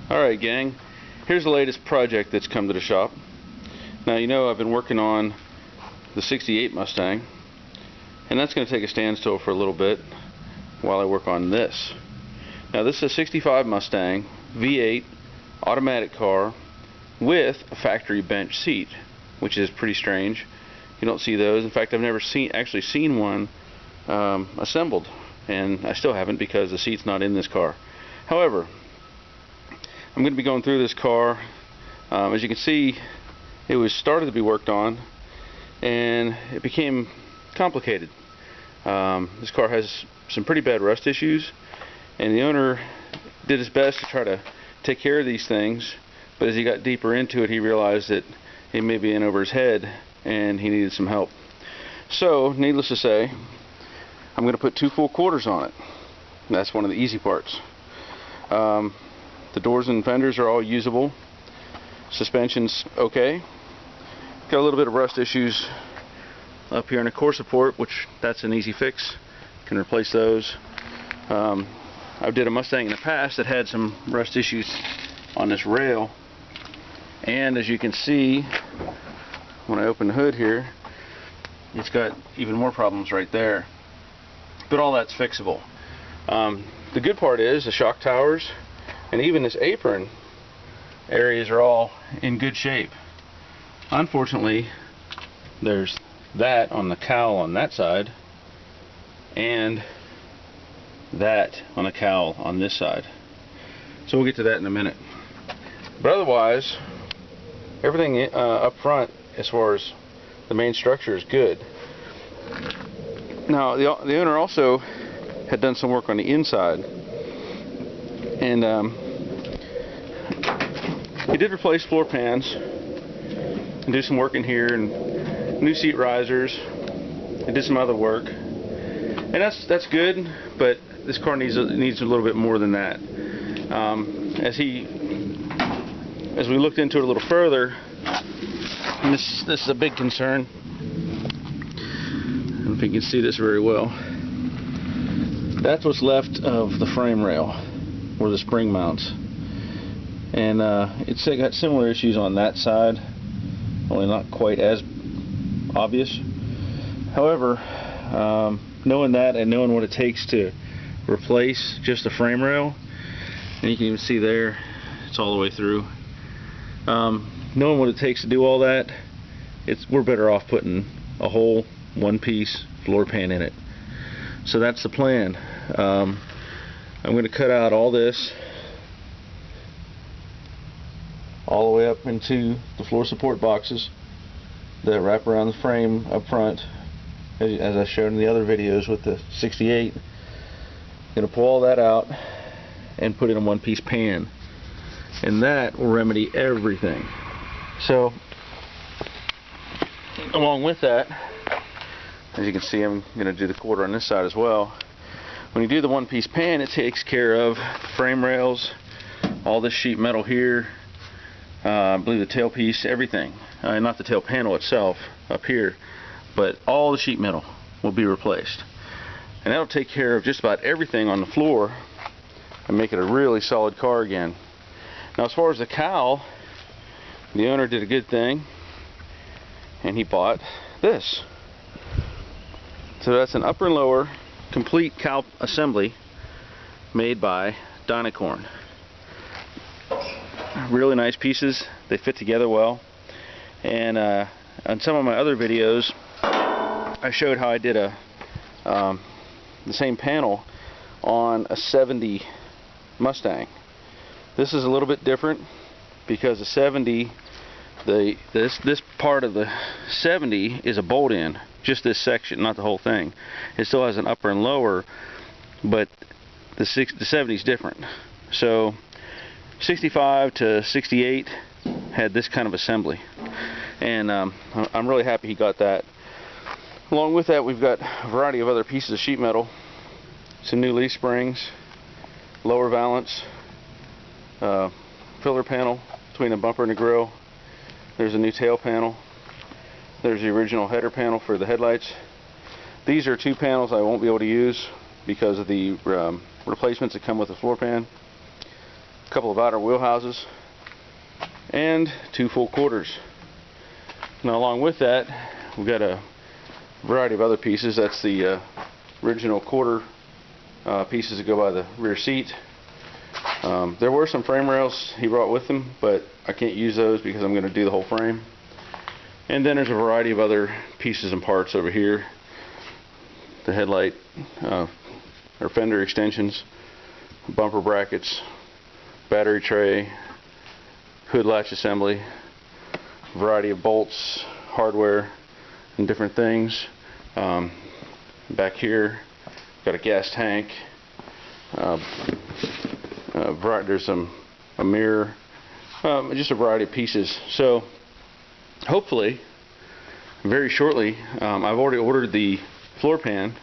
Alright gang, here's the latest project that's come to the shop. Now you know I've been working on the 68 Mustang, and that's going to take a standstill for a little bit while I work on this. Now this is a 65 Mustang V8 automatic car with a factory bench seat, which is pretty strange. You don't see those. In fact, I've never actually seen one assembled, and I still haven't because the seat's not in this car. However, I'm going to be going through this car. As you can see, it was started to be worked on and it became complicated. This car has some pretty bad rust issues, and the owner did his best to try to take care of these things, but as he got deeper into it, he realized that it may be in over his head and he needed some help. So needless to say, I'm going to put 2 full quarters on it. That's one of the easy parts. The doors and fenders are all usable. Suspension's okay. Got a little bit of rust issues up here in the core support, which that's an easy fix. Can replace those. I did a Mustang in the past that had some rust issues on this rail, and as you can see when I open the hood here, it's got even more problems right there. But all that's fixable. The good part is the shock towers and even this apron areas are all in good shape. Unfortunately, there's that on the cowl on that side and that on the cowl on this side. So we'll get to that in a minute. But otherwise, everything up front as far as the main structure is good. Now the owner also had done some work on the inside, and he did replace floor pans and do some work in here and new seat risers. He did some other work, and that's good, but this car needs a little bit more than that. As we looked into it a little further, and this is a big concern. I don't know if you can see this very well. That's what's left of the frame rail, where the spring mounts, and it's got similar issues on that side, only not quite as obvious. However, knowing that and knowing what it takes to replace just the frame rail, and you can even see there it's all the way through, knowing what it takes to do all that, we're better off putting a whole one-piece floor pan in it. So that's the plan. I'm going to cut out all this all the way up into the floor support boxes that wrap around the frame up front, as I showed in the other videos with the 68. I'm going to pull all that out and put it in a one-piece pan, and that will remedy everything. So along with that, as you can see, I'm going to do the quarter on this side as well. When you do the one-piece pan, it takes care of the frame rails, all this sheet metal here, I believe the tail piece, everything. Not the tail panel itself up here, but all the sheet metal will be replaced. And that'll take care of just about everything on the floor and make it a really solid car again. Now as far as the cowl, the owner did a good thing, and he bought this. So that's an upper and lower complete cowl assembly made by Dynacorn. Really nice pieces. They fit together well. And on some of my other videos, I showed how I did the same panel on a 70 Mustang. This is a little bit different because the 70, this part of the 70 is a bolt-in. Just this section, not the whole thing. It still has an upper and lower, but the 70 is different. So 65 to 68 had this kind of assembly, and I'm really happy he got that. Along with that, we've got a variety of other pieces of sheet metal, some new leaf springs, lower valance, filler panel between the bumper and the grill. There's a new tail panel. There's the original header panel for the headlights. These are 2 panels I won't be able to use because of the replacements that come with the floor pan. a couple of outer wheel houses, and 2 full quarters. Now along with that, we've got a variety of other pieces. That's the original quarter pieces that go by the rear seat. There were some frame rails he brought with him, but I can't use those because I'm going to do the whole frame. And then there's a variety of other pieces and parts over here. The headlight or fender extensions, bumper brackets, battery tray, hood latch assembly, variety of bolts, hardware, and different things. Back here, got a gas tank. There's a mirror, just a variety of pieces. So hopefully, very shortly, I've already ordered the floor pan,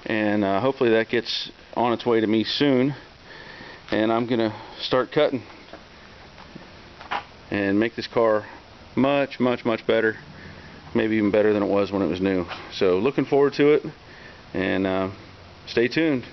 and hopefully that gets on its way to me soon, and I'm gonna start cutting and make this car much better, maybe even better than it was when it was new. So looking forward to it, and stay tuned.